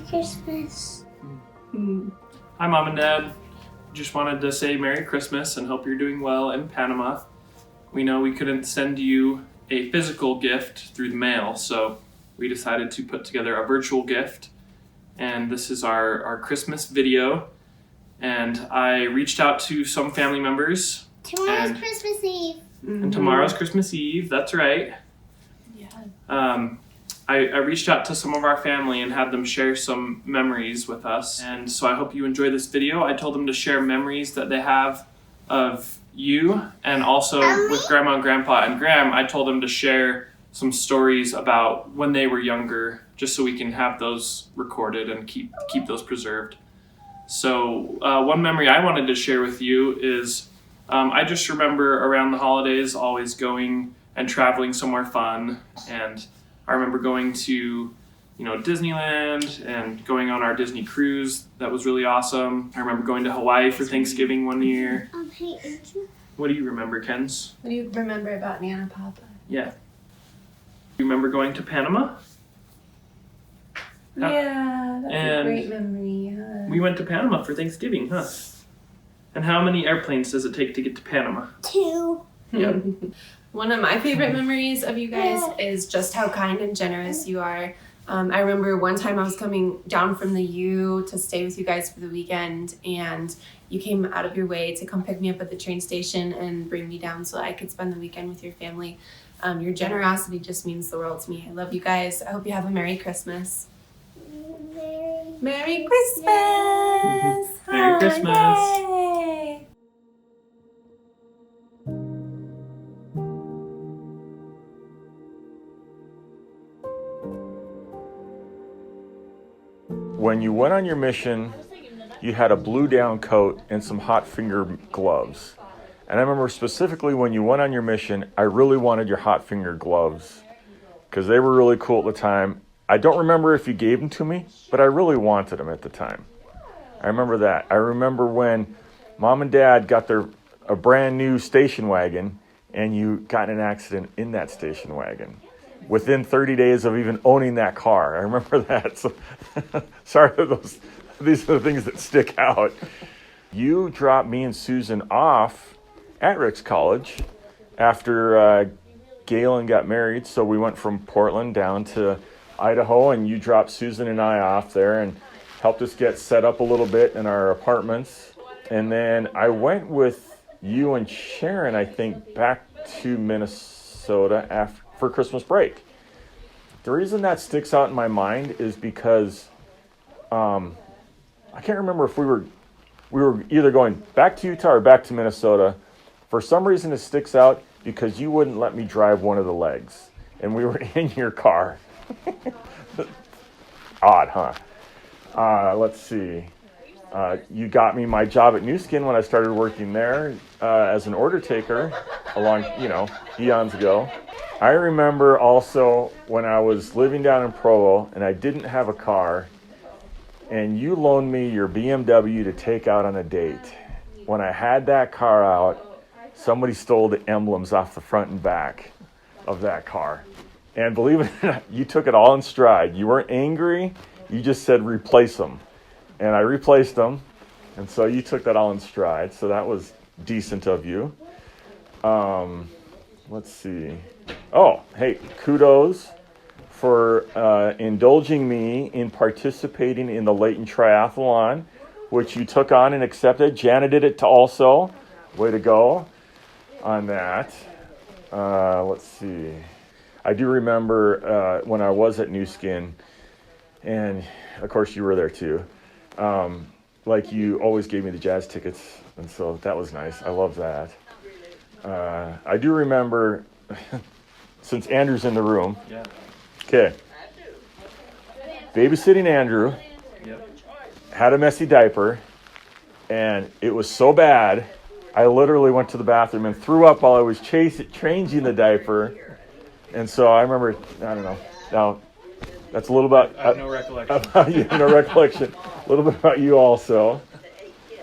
Christmas. Hi, Mom and Dad. Just wanted to say Merry Christmas and hope you're doing well in Panama. We know we couldn't send you a physical gift through the mail, so we decided to put together a virtual gift. And this is our Christmas video. And I reached out to some family members. Tomorrow's Christmas Eve. And tomorrow's Christmas Eve, that's right. Yeah. I reached out to some of our family and had them share some memories with us. And so I hope you enjoy this video. I told them to share memories that they have of you, and also with Grandma and Grandpa and Graham, I told them to share some stories about when they were younger, just so we can have those recorded and keep those preserved. So one memory I wanted to share with you is I just remember around the holidays always going and traveling somewhere fun, and I remember going to, Disneyland and going on our Disney cruise. That was really awesome. I remember going to Hawaii for Thanksgiving one year. What do you remember, Kens? What do you remember about Nana Papa? Yeah. You remember going to Panama? Yeah, that's a great memory. Yeah. We went to Panama for Thanksgiving, huh? And how many airplanes does it take to get to Panama? 2. Yep. One of my favorite memories of you guys is just how kind and generous you are. I remember one time I was coming down from the U to stay with you guys for the weekend, and you came out of your way to come pick me up at the train station and bring me down so I could spend the weekend with your family. Your generosity just means the world to me. I love you guys. I hope you have a Merry Christmas. Merry Christmas! Merry Christmas! Yay! When you went on your mission, you had a blue down coat and some hot finger gloves. And I remember specifically when you went on your mission, I really wanted your hot finger gloves because they were really cool at the time. I don't remember if you gave them to me, but I really wanted them at the time. I remember that. I remember when Mom and Dad got a brand new station wagon and you got in an accident in that station wagon within 30 days of even owning that car. I remember that. So, sorry, these are the things that stick out. You dropped me and Susan off at Rick's College after Galen got married. So we went from Portland down to Idaho, and you dropped Susan and I off there and helped us get set up a little bit in our apartments. And then I went with you and Sharon, I think, back to Minnesota for Christmas break. The reason that sticks out in my mind is because I can't remember if we were either going back to Utah or back to Minnesota. For some reason it sticks out because you wouldn't let me drive one of the legs and we were in your car. Odd, huh? Let's see. You got me my job at New Skin when I started working there as an order taker eons ago. I remember also when I was living down in Provo and I didn't have a car, and you loaned me your BMW to take out on a date. When I had that car out, somebody stole the emblems off the front and back of that car. And believe it or not, you took it all in stride. You weren't angry. You just said replace them. And I replaced them. And so you took that all in stride. So that was decent of you. Let's see. Oh, hey, kudos for indulging me in participating in the Layton Triathlon, which you took on and accepted. Jana did it also. Way to go on that. Let's see. I do remember when I was at New Skin, and of course you were there too, you always gave me the jazz tickets, and so that was nice. I love that. I do remember, since Andrew's in the room. Yeah. Okay. Babysitting Andrew. Yep. Had a messy diaper, and it was so bad, I literally went to the bathroom and threw up while I was changing the diaper. And so I remember, I don't know. Now, that's a little about... I have no recollection. No recollection. A little bit about you also.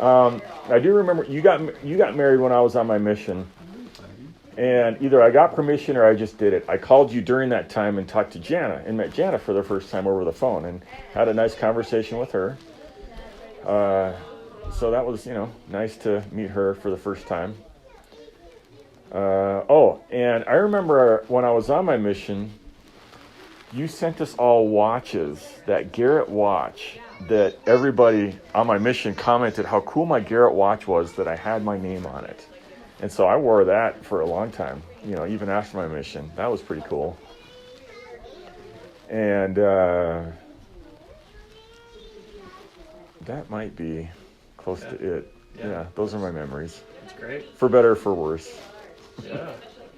I do remember you got married when I was on my mission. And either I got permission or I just did it. I called you during that time and talked to Jana and met Jana for the first time over the phone and had a nice conversation with her. So that was, nice to meet her for the first time. And I remember when I was on my mission, you sent us all watches, that Garrett watch, that everybody on my mission commented how cool my Garrett watch was, that I had my name on it. And so I wore that for a long time, even after my mission. That was pretty cool. And that might be close to it. Yeah, those are my memories. That's great. For better or for worse. Yeah.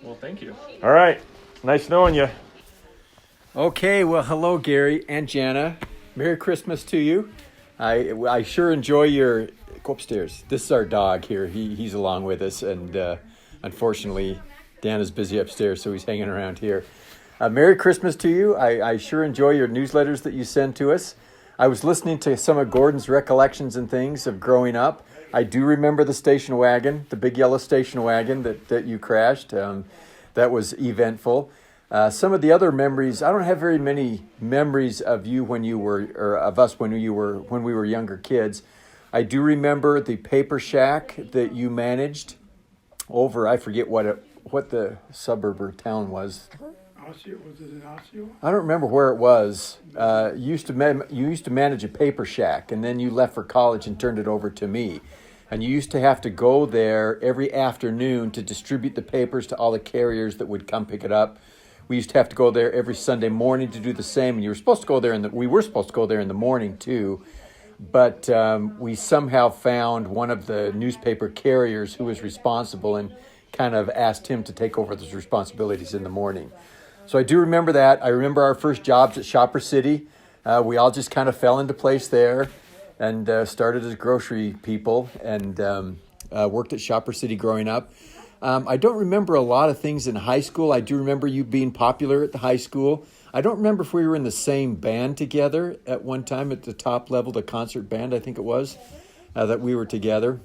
Well, thank you. All right. Nice knowing you. Okay, well, hello, Gary and Jana. Merry Christmas to you. I sure enjoy your... Go upstairs. This is our dog here. He's along with us, and unfortunately, Dan is busy upstairs, so he's hanging around here. Merry Christmas to you. I sure enjoy your newsletters that you send to us. I was listening to some of Gordon's recollections and things of growing up. I do remember the station wagon, the big yellow station wagon that you crashed. That was eventful. Some of the other memories, I don't have very many memories of you when you were, or of us when we were younger kids. I do remember the paper shack that you managed over, I forget what the suburb or town was. Osseo, was it in Osseo? I don't remember where it was. You used to manage a paper shack, and then you left for college and turned it over to me. And you used to have to go there every afternoon to distribute the papers to all the carriers that would come pick it up. We used to have to go there every Sunday morning to do the same, and you were supposed to go there we were supposed to go there in the morning too. But we somehow found one of the newspaper carriers who was responsible and kind of asked him to take over those responsibilities in the morning. So I do remember that. I remember our first jobs at Shopper City. We all just kind of fell into place there and started as grocery people and worked at Shopper City growing up. I don't remember a lot of things in high school. I do remember you being popular at the high school. I don't remember if we were in the same band together at one time at the top level, the concert band, I think it was, that we were together.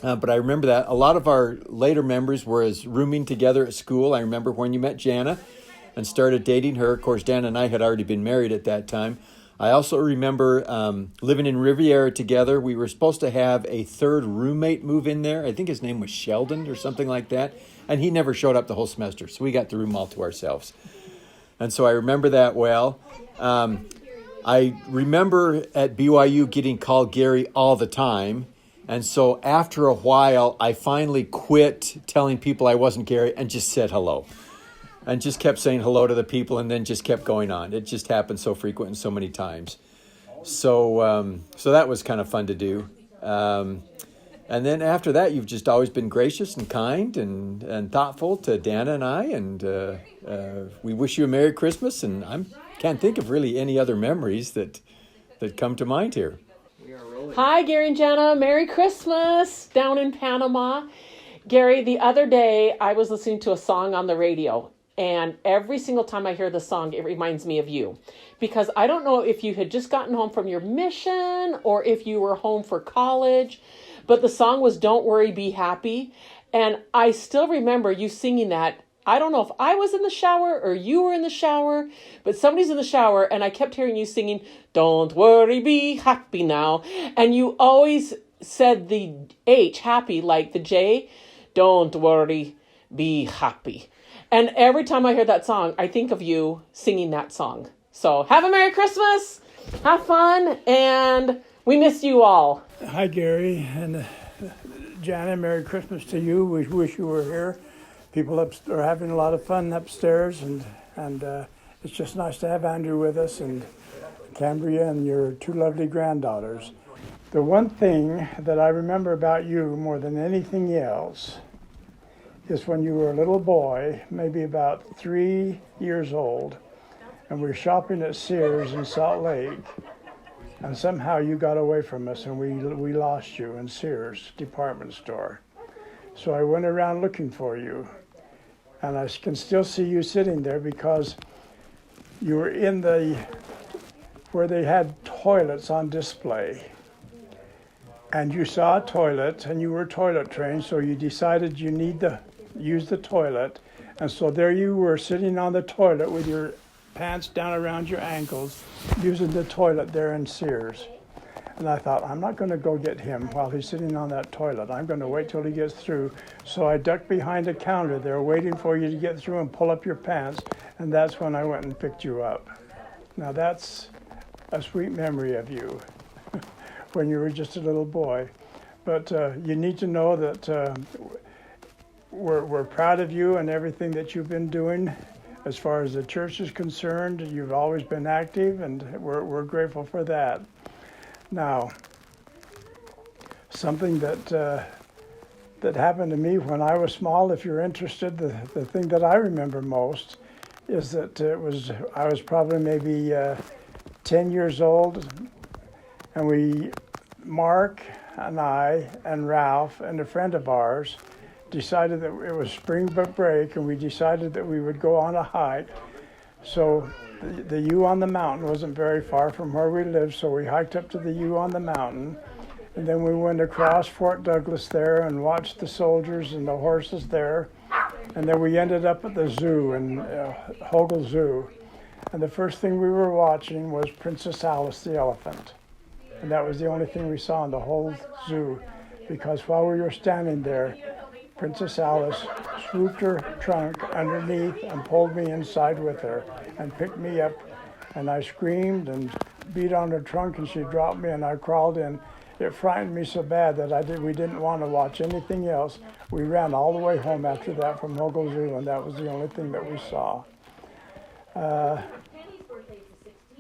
But I remember that. A lot of our later memories were as rooming together at school. I remember when you met Jana and started dating her. Of course, Dan and I had already been married at that time. I also remember living in Riviera together. We were supposed to have a third roommate move in there. I think his name was Sheldon or something like that. And he never showed up the whole semester, so we got the room all to ourselves. And so I remember that well. I remember at BYU getting called Gary all the time. And so after a while, I finally quit telling people I wasn't Gary and just said hello. And just kept saying hello to the people and then just kept going on. It just happened so frequent and so many times. So that was kind of fun to do. And then after that, you've just always been gracious and kind and thoughtful to Dana and I. And we wish you a Merry Christmas. And I can't think of really any other memories that come to mind here. Hi, Gary and Jana. Merry Christmas down in Panama. Gary, the other day I was listening to a song on the radio. And every single time I hear the song, it reminds me of you. Because I don't know if you had just gotten home from your mission or if you were home for college. But the song was Don't Worry, Be Happy. And I still remember you singing that. I don't know if I was in the shower or you were in the shower, but somebody's in the shower and I kept hearing you singing, Don't worry, be happy now. And you always said the H, happy, like the J, Don't worry, be happy. And every time I hear that song, I think of you singing that song. So have a Merry Christmas, have fun, and we miss you all. Hi, Gary and Jana. Merry Christmas to you. We wish you were here. People are having a lot of fun upstairs, and it's just nice to have Andrew with us and Cambria and your two lovely granddaughters. The one thing that I remember about you more than anything else is when you were a little boy, maybe about 3 years old, and we were shopping at Sears in Salt Lake, and somehow you got away from us and we lost you in Sears department store. So I went around looking for you, and I can still see you sitting there because you were in where they had toilets on display. And you saw a toilet and you were toilet trained, so you decided you need the use the toilet. And so there you were sitting on the toilet with your pants down around your ankles, using the toilet there in Sears. And I thought, I'm not going to go get him while he's sitting on that toilet. I'm going to wait till he gets through. So I ducked behind the counter there, waiting for you to get through and pull up your pants. And that's when I went and picked you up. Now that's a sweet memory of you when you were just a little boy. But you need to know that we're proud of you and everything that you've been doing. As far as the church is concerned, you've always been active, and we're grateful for that. Now, something that happened to me when I was small, if you're interested, the thing that I remember most is that I was probably maybe 10 years old, and Mark and I and Ralph and a friend of ours decided that it was spring break, and we decided that we would go on a hike. So the U on the mountain wasn't very far from where we lived, so we hiked up to the U on the mountain, and then we went across Fort Douglas there and watched the soldiers and the horses there, and then we ended up at the zoo in Hogle Zoo, and the first thing we were watching was Princess Alice the elephant, and that was the only thing we saw in the whole zoo, because while we were standing there, Princess Alice swooped her trunk underneath and pulled me inside with her and picked me up, and I screamed and beat on her trunk, and she dropped me, and I crawled in. It frightened me so bad that we didn't want to watch anything else. We ran all the way home after that from Hogle Zoo, and that was the only thing that we saw.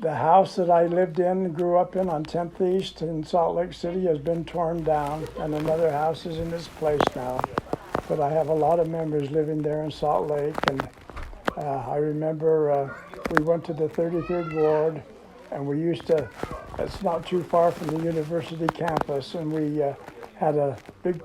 The house that I lived in and grew up in on 10th East in Salt Lake City has been torn down, and another house is in its place now. But I have a lot of memories living there in Salt Lake, and I remember we went to the 33rd Ward, and we used to, it's not too far from the university campus, and we had a big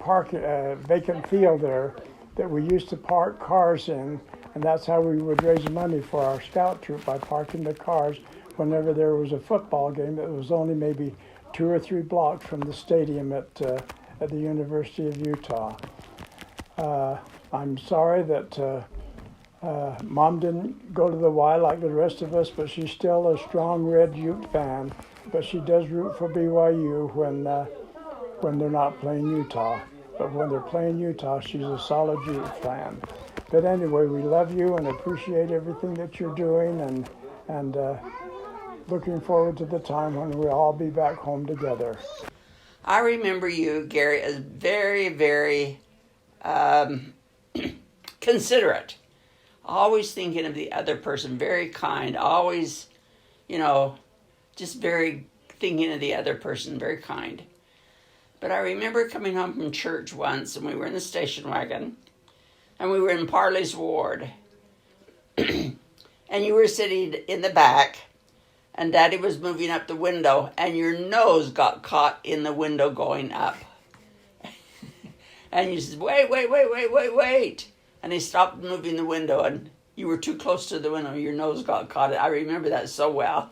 vacant field there that we used to park cars in, and that's how we would raise money for our scout troop, by parking the cars whenever there was a football game that was only maybe 2 or 3 blocks from the stadium at the University of Utah. I'm sorry that Mom didn't go to the Y like the rest of us, but she's still a strong Red Ute fan. But she does root for BYU when they're not playing Utah. But when they're playing Utah, she's a solid Ute fan. But anyway, we love you and appreciate everything that you're doing, and looking forward to the time when we'll all be back home together. I remember you, Garrett, as very, very considerate, always thinking of the other person, very kind, always, just very thinking of the other person, very kind. But I remember coming home from church once, and we were in the station wagon, and we were in Parley's ward, and you were sitting in the back, and Daddy was moving up the window, and your nose got caught in the window going up. And you said, wait. And he stopped moving the window, and you were too close to the window. Your nose got caught. I remember that so well.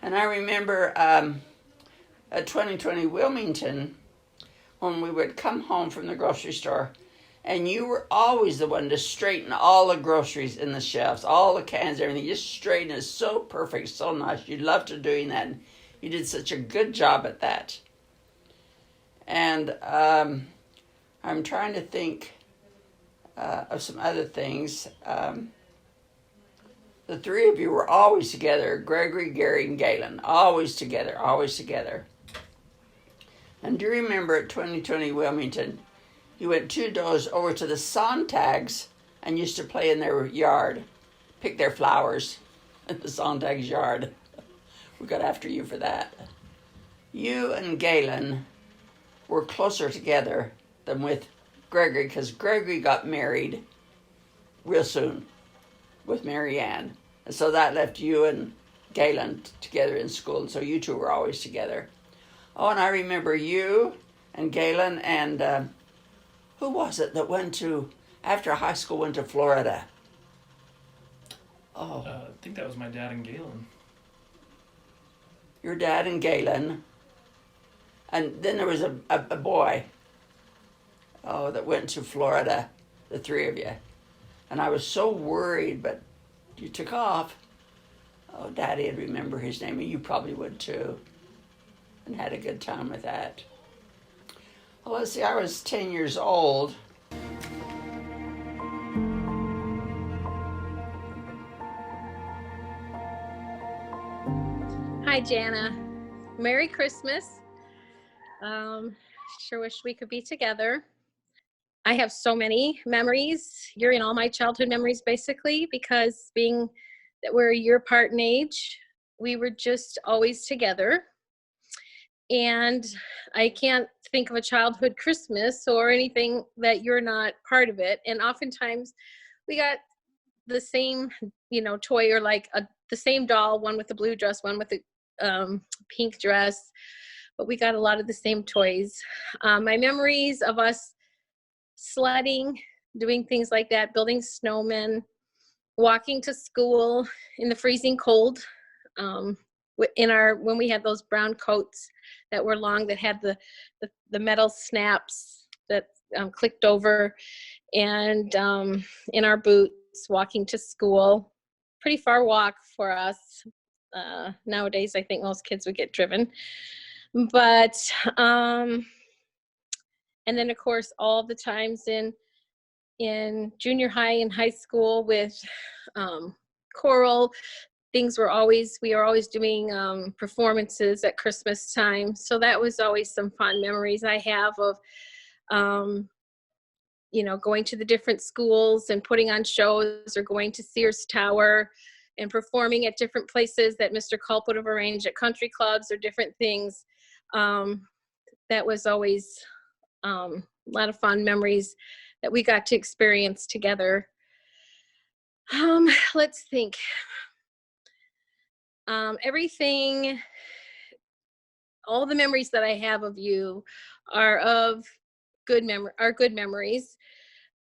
And I remember at 2020 Wilmington, when we would come home from the grocery store, and you were always the one to straighten all the groceries in the shelves, all the cans, everything. You just straighten it so perfect, so nice. You loved doing that. And you did such a good job at that. And I'm trying to think of some other things. The three of you were always together, Gregory, Gary, and Galen, always together. And do you remember at 2020 Wilmington, you went 2 doors over to the Sontags and used to play in their yard, pick their flowers in the Sontags' yard. We got after you for that. You and Galen were closer together than with Gregory, because Gregory got married real soon with Mary Ann. And so that left you and Galen together in school, and so you two were always together. Oh, and I remember you and Galen and who was it that went to, after high school, went to Florida? Oh. I think that was my dad and Galen. Your dad and Galen. And then there was a boy. that went to Florida, the three of you. And I was so worried, but you took off. Oh, Daddy would remember his name, and you probably would too, and had a good time with that. Well, let's see, I was 10 years old. Hi, Jana. Merry Christmas. Sure wish we could be together. I have so many memories. You're in all my childhood memories, basically, because being that we're a year apart in age, we were just always together. And I can't think of a childhood Christmas or anything that you're not part of it. And oftentimes we got the same, toy, or like the same doll, one with the blue dress, one with the pink dress, but we got a lot of the same toys. My memories of us sledding, doing things like that, building snowmen, walking to school in the freezing cold, when we had those brown coats that were long, that had the metal snaps that clicked over, and in our boots, walking to school. Pretty far walk for us. Nowadays, I think most kids would get driven. But, and then of course, all the times in junior high and high school with choral, we were always doing performances at Christmas time. So that was always some fun memories I have of, going to the different schools and putting on shows, or going to Sears Tower and performing at different places that Mr. Culp would have arranged at country clubs or different things. That was always a lot of fun memories that we got to experience together. Let's think. Everything, all the memories that I have of you are good memories.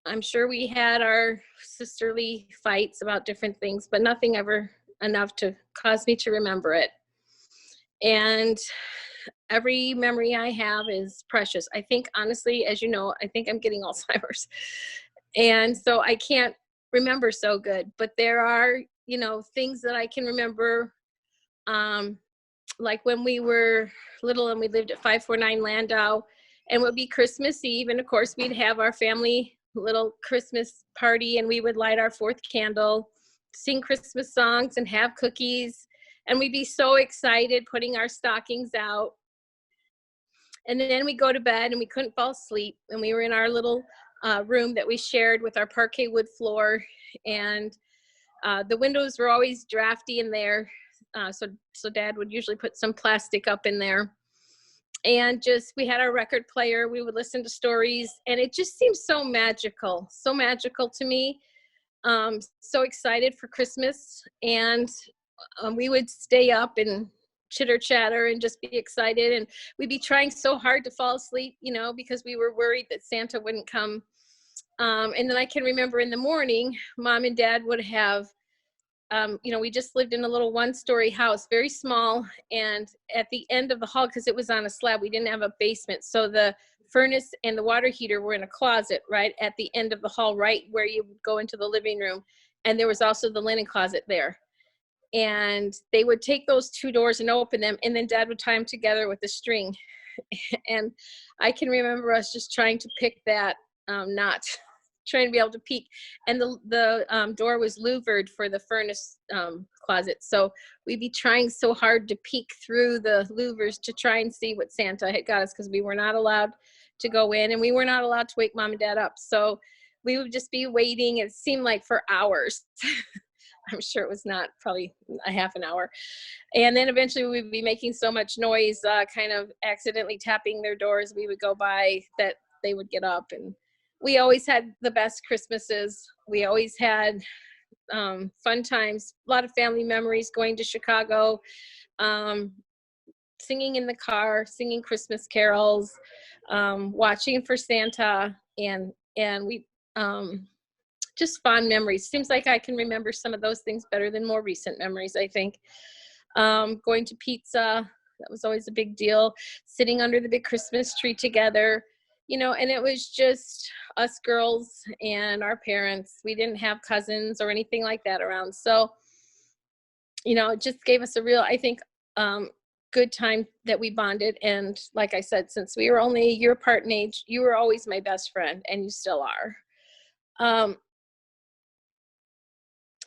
I'm sure we had our sisterly fights about different things, but nothing ever enough to cause me to remember it. And every memory I have is precious. I think, honestly, as you know, I think I'm getting Alzheimer's. And so I can't remember so good, but there are, things that I can remember. Like when we were little and we lived at 549 Landau, and it would be Christmas Eve. And of course we'd have our family little Christmas party, and we would light our fourth candle, sing Christmas songs, and have cookies. And we'd be so excited putting our stockings out. And then we go to bed and we couldn't fall asleep. And we were in our little room that we shared with our parquet wood floor. And the windows were always drafty in there. So Dad would usually put some plastic up in there. And we had our record player. We would listen to stories. And it just seems so magical to me. So excited for Christmas. And we would stay up and chitter chatter and just be excited, and we'd be trying so hard to fall asleep, because we were worried that Santa wouldn't come. And then I can remember in the morning, Mom and Dad would have, we just lived in a little one-story house, very small, and at the end of the hall, because it was on a slab, we didn't have a basement, so the furnace and the water heater were in a closet right at the end of the hall, right where you would go into the living room, and there was also the linen closet there. And they would take those two doors and open them, and then Dad would tie them together with a string. And I can remember us just trying to pick that knot, trying to be able to peek. And the door was louvered for the furnace closet. So we'd be trying so hard to peek through the louvers to try and see what Santa had got us, because we were not allowed to go in, and we were not allowed to wake Mom and Dad up. So we would just be waiting. It seemed like for hours. I'm sure it was not, probably a half an hour. And then eventually we'd be making so much noise, kind of accidentally tapping their doors. We would go by that they would get up. And we always had the best Christmases. We always had fun times, a lot of family memories, going to Chicago, singing in the car, singing Christmas carols, watching for Santa, and we just fond memories. Seems like I can remember some of those things better than more recent memories, I think. Going to pizza, that was always a big deal. Sitting under the big Christmas tree together, and it was just us girls and our parents. We didn't have cousins or anything like that around. So, it just gave us a real, I think, good time that we bonded. And like I said, since we were only a year apart in age, you were always my best friend, and you still are.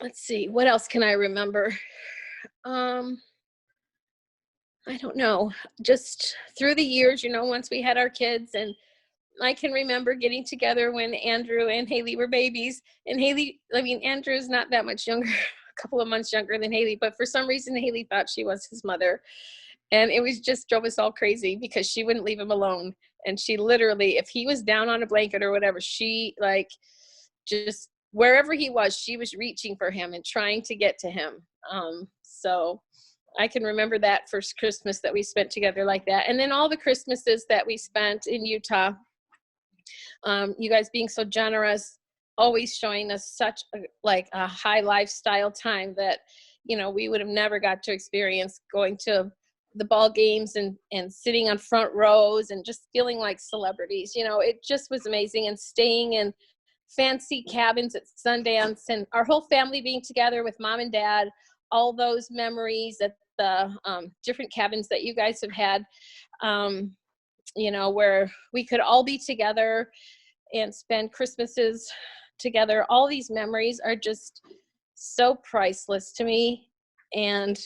Let's see, what else can I remember? I don't know, just through the years, once we had our kids, and I can remember getting together when Andrew and Haley were babies. And Andrew's not that much younger, a couple of months younger than Haley, but for some reason, Haley thought she was his mother. And it was just drove us all crazy because she wouldn't leave him alone. And she literally, if he was down on a blanket or whatever, she just wherever he was, she was reaching for him and trying to get to him. So I can remember that first Christmas that we spent together like that. And then all the Christmases that we spent in Utah, you guys being so generous, always showing us such a high lifestyle time that, we would have never got to experience, going to the ball games and sitting on front rows and just feeling like celebrities. It just was amazing. And staying in fancy cabins at Sundance, and our whole family being together with mom and dad, all those memories at the different cabins that you guys have had, where we could all be together and spend Christmases together. All these memories are just so priceless to me. And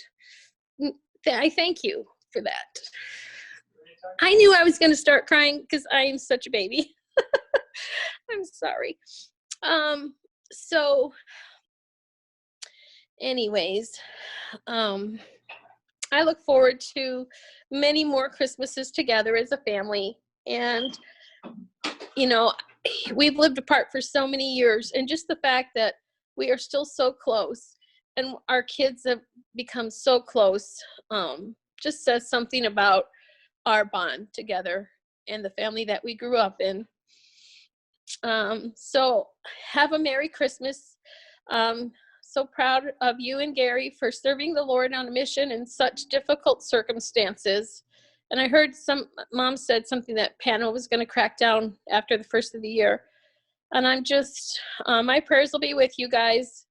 I thank you for that. I knew I was going to start crying because I am such a baby. I'm sorry. So anyways, I look forward to many more Christmases together as a family. And, we've lived apart for so many years, and just the fact that we are still so close and our kids have become so close, just says something about our bond together and the family that we grew up in. So have a Merry Christmas. So proud of you and Gary for serving the Lord on a mission in such difficult circumstances. And I heard mom said something that Pano was going to crack down after the first of the year. And I'm just, my prayers will be with you guys.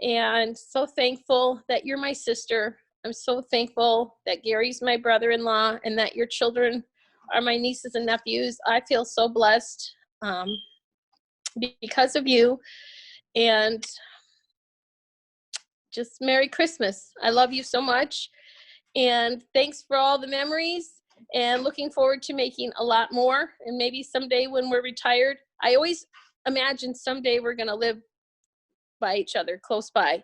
And so thankful that you're my sister. I'm so thankful that Gary's my brother-in-law and that your children are my nieces and nephews. I feel so blessed because of you. And just Merry Christmas. I love you so much. And thanks for all the memories, and looking forward to making a lot more. And maybe someday when we're retired, I always imagine someday we're going to live by each other, close by.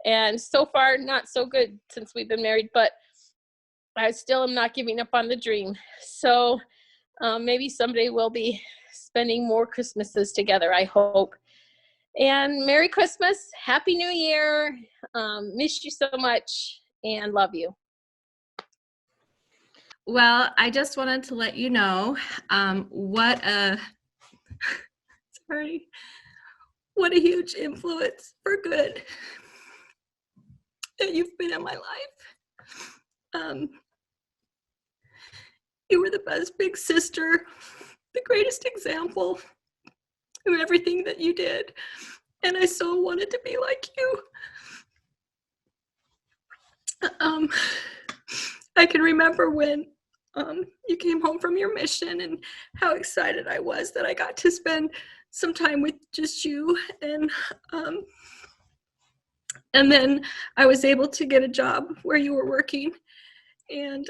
And so far, not so good since we've been married, but I still am not giving up on the dream. So maybe someday we'll be spending more Christmases together, I hope. And Merry Christmas, Happy New Year. Miss you so much and love you. Well, I just wanted to let you know what a huge influence for good that you've been in my life. You were the best big sister, the greatest example of everything that you did, and I so wanted to be like you. I can remember when you came home from your mission and how excited I was that I got to spend some time with just you, and then I was able to get a job where you were working, and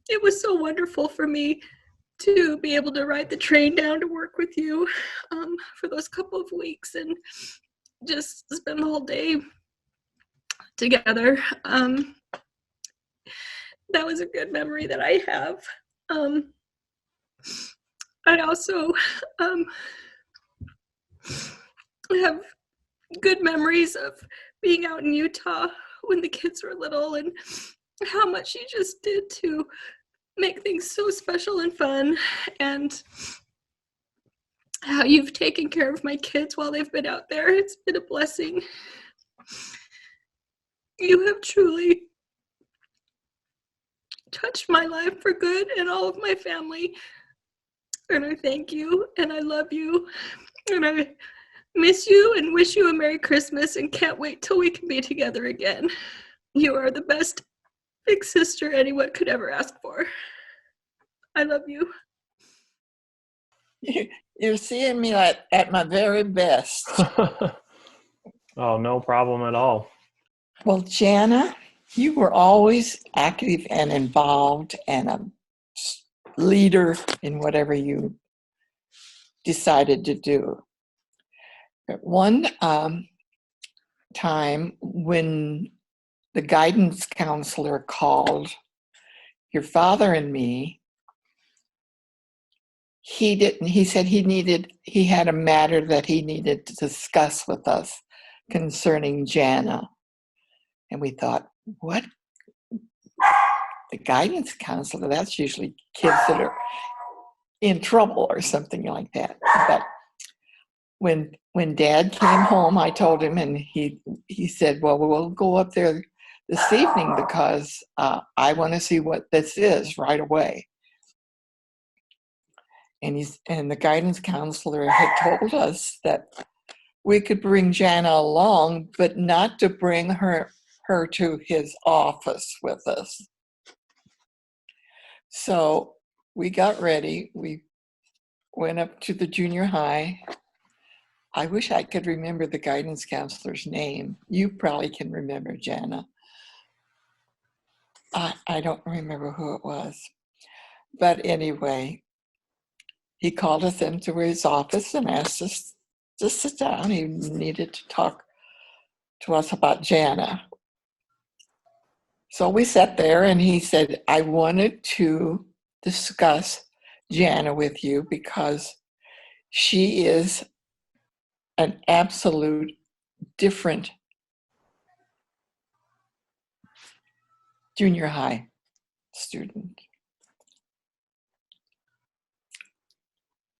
it was so wonderful for me to be able to ride the train down to work with you for those couple of weeks and just spend the whole day together. That was a good memory that I have. I also have good memories of being out in Utah when the kids were little, and how much you just did to make things so special and fun, and how you've taken care of my kids while they've been out there. It's been a blessing. You have truly touched my life for good and all of my family. and I thank you, and I love you, and I miss you and wish you a Merry Christmas and can't wait till we can be together again. You are the best big sister anyone could ever ask for. I love you. You're seeing me at my very best. Oh, no problem at all. Well, Jana, you were always active and involved and a leader in whatever you decided to do. At one time when the guidance counselor called your father and me, he said he had a matter that he needed to discuss with us concerning Jana. And we thought, what? The guidance counselor, that's usually kids that are in trouble or something like that. But when Dad came home, I told him, and he said, well, we'll go up there this evening because I want to see what this is right away. And the guidance counselor had told us that we could bring Jana along, but not to bring her to his office with us. So we got ready. We went up to the junior high. I wish I could remember the guidance counselor's name. You probably can remember, Jana. I don't remember who it was. But anyway, he called us into his office and asked us to sit down. He needed to talk to us about Jana. So we sat there and he said, I wanted to discuss Jana with you because she is an absolute different junior high student.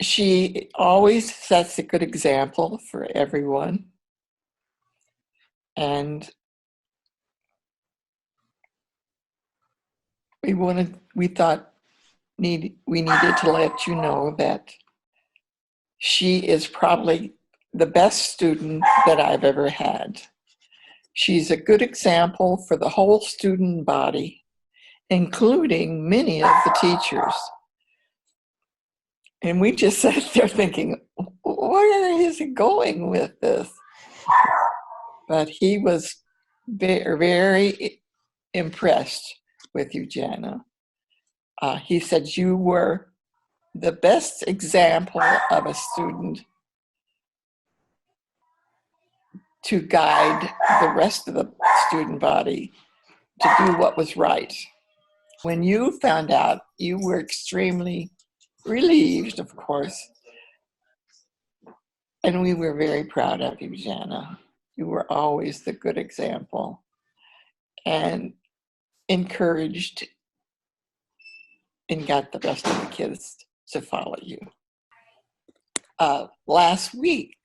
She always sets a good example for everyone. And we thought we needed to let you know that she is probably the best student that I've ever had. She's a good example for the whole student body, including many of the teachers. And we just sat there thinking, where is he going with this? But he was very, very impressed with you, Jana. He said you were the best example of a student to guide the rest of the student body to do what was right. When you found out, you were extremely relieved, of course, and we were very proud of you, Jana. You were always the good example and encouraged and got the rest of the kids to follow you. Last week,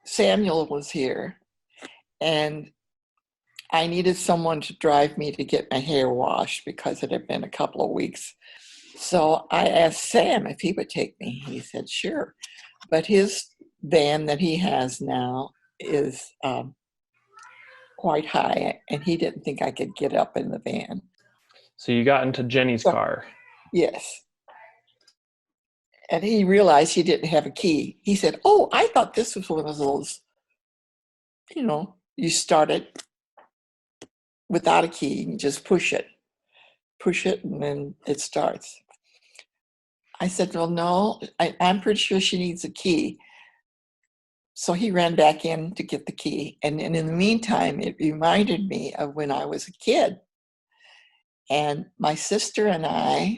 Samuel was here, and I needed someone to drive me to get my hair washed because it had been a couple of weeks. So I asked Sam if he would take me. He said, sure. But his van that he has now is quite high, and he didn't think I could get up in the van. So you got into Jenny's car. Yes. And he realized he didn't have a key. He said, oh, I thought this was one of those, you start it without a key and you just push it, and then it starts. I said, well, no, I'm pretty sure she needs a key. So he ran back in to get the key. And in the meantime, it reminded me of when I was a kid. And my sister and I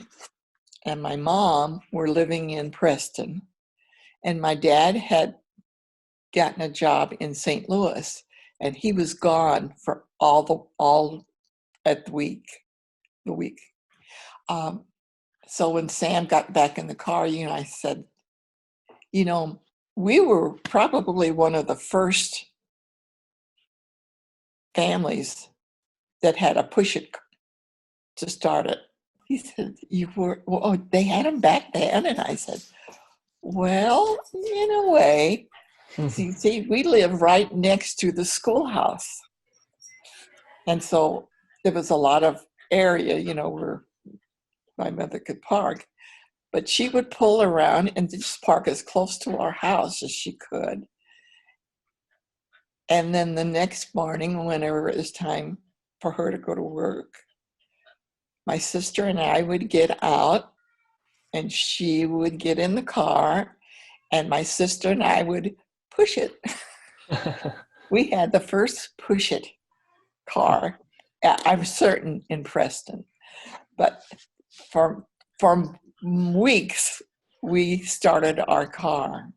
and my mom were living in Preston. And my dad had gotten a job in St. Louis. And he was gone for all at the week. So when Sam got back in the car, I said, we were probably one of the first families that had a push-it to start it. He said, you were, well, oh, they had them back then. And I said, well, in a way. See, we live right next to the schoolhouse. And so there was a lot of area, where my mother could park. But she would pull around and just park as close to our house as she could. And then the next morning, whenever it was time for her to go to work, my sister and I would get out and she would get in the car and my sister and I would push it. We had the first push it car, I'm certain, in Preston. But for weeks, we started our car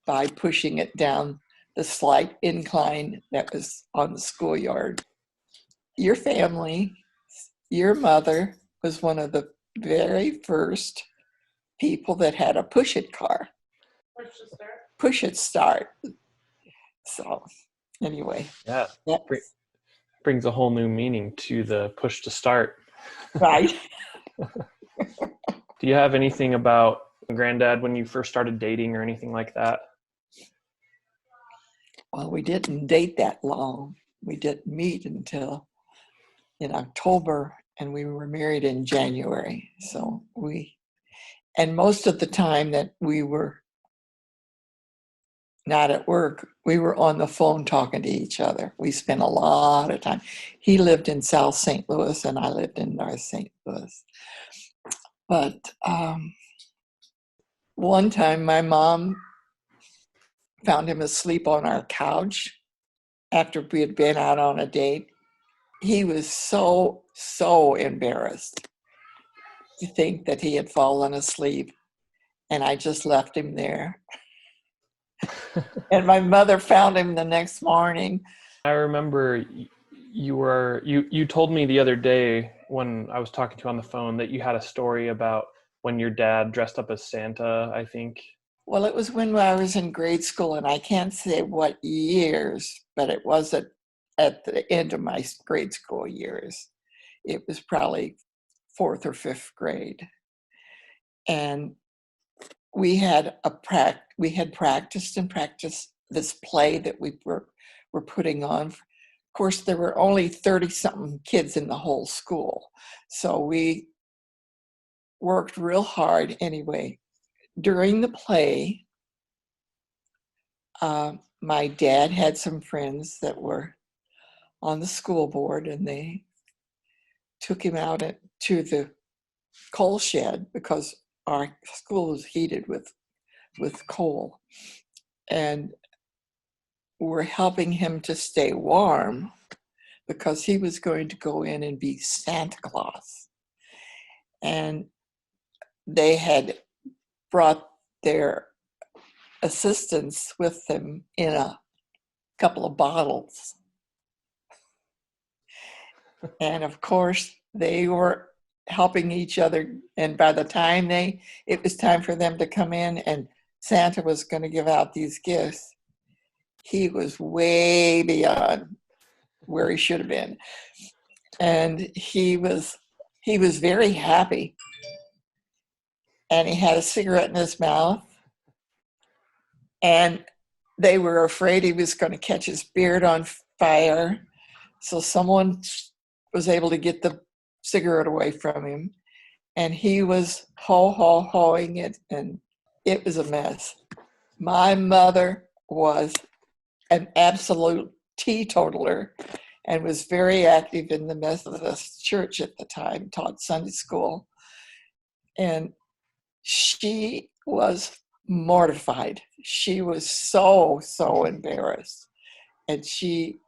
by pushing it down the slight incline that was on the schoolyard. Your family, your mother was one of the very first people that had a push it car. Push it start. So anyway. Yeah. Brings a whole new meaning to the push to start. Right. Do you have anything about Granddad when you first started dating or anything like that? Well, we didn't date that long. We didn't meet until in October, and we were married in January. So and most of the time that we were not at work, we were on the phone talking to each other. We spent a lot of time. He lived in South St. Louis and I lived in North St. Louis. But one time my mom found him asleep on our couch after we had been out on a date. He was so embarrassed to think that he had fallen asleep. And I just left him there. And my mother found him the next morning. I remember you told me the other day when I was talking to you on the phone that you had a story about when your dad dressed up as Santa, I think. Well, it was when I was in grade school, and I can't say what years, but it was at the end of my grade school years. It was probably 4th or 5th grade. And we had practiced this play that we were putting on. Of course, there were only 30-something kids in the whole school. So we worked real hard anyway. During the play, my dad had some friends that were on the school board, and they took him out to the coal shed because our school was heated with coal, and we're helping him to stay warm because he was going to go in and be Santa Claus. And they had brought their assistants with them in a couple of bottles. And of course, they were helping each other. And by the time it was time for them to come in and Santa was going to give out these gifts, he was way beyond where he should have been. And he was very happy. And he had a cigarette in his mouth. And they were afraid he was going to catch his beard on fire. So someone was able to get the cigarette away from him. And he was hoing it, and it was a mess. My mother was an absolute teetotaler and was very active in the Methodist Church at the time, taught Sunday school. And she was mortified. She was so embarrassed. And she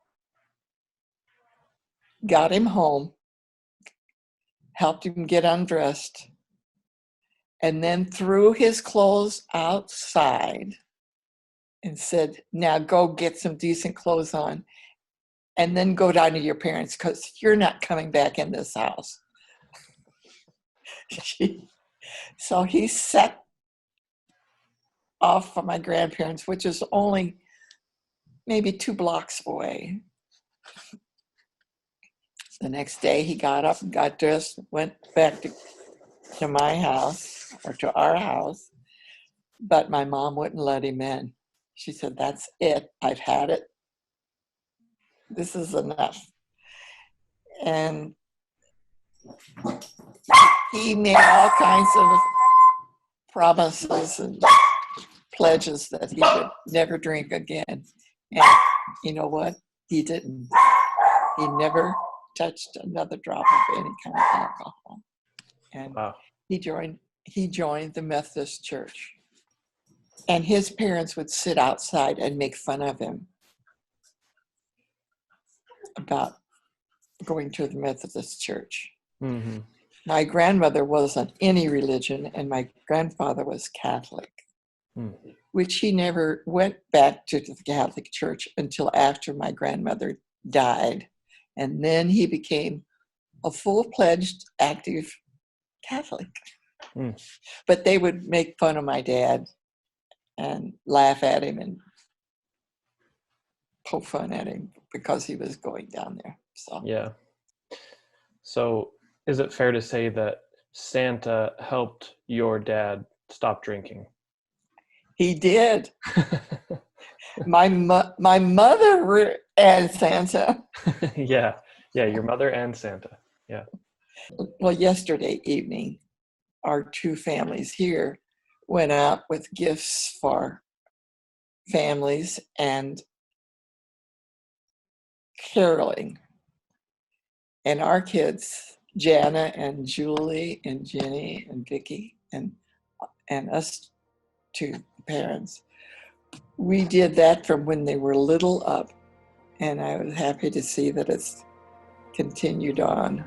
got him home, helped him get undressed, and then threw his clothes outside and said, now go get some decent clothes on and then go down to your parents because you're not coming back in this house. So he set off from my grandparents, which is only maybe 2 blocks away. The next day he got up and got dressed, went back to my house or to our house, but my mom wouldn't let him in. She said, "That's it. I've had it. This is enough." And he made all kinds of promises and pledges that he would never drink again. And you know what? He didn't. He never touched another drop of any kind of alcohol. And Wow. he joined the Methodist Church. And his parents would sit outside and make fun of him about going to the Methodist Church. Mm-hmm. My grandmother wasn't any religion, and my grandfather was Catholic, which he never went back to the Catholic Church until after my grandmother died. And then he became a full-fledged, active Catholic. But they would make fun of my dad and laugh at him and poke fun at him because he was going down there. So Yeah. So is it fair to say that Santa helped your dad stop drinking? he did. My mother and Santa. Yeah, your mother and Santa. Yeah. Well, yesterday evening, our two families here went out with gifts for families and caroling. And our kids, Jana and Julie and Jenny and Vicky and us two parents, we did that from when they were little up. And I was happy to see that it's continued on.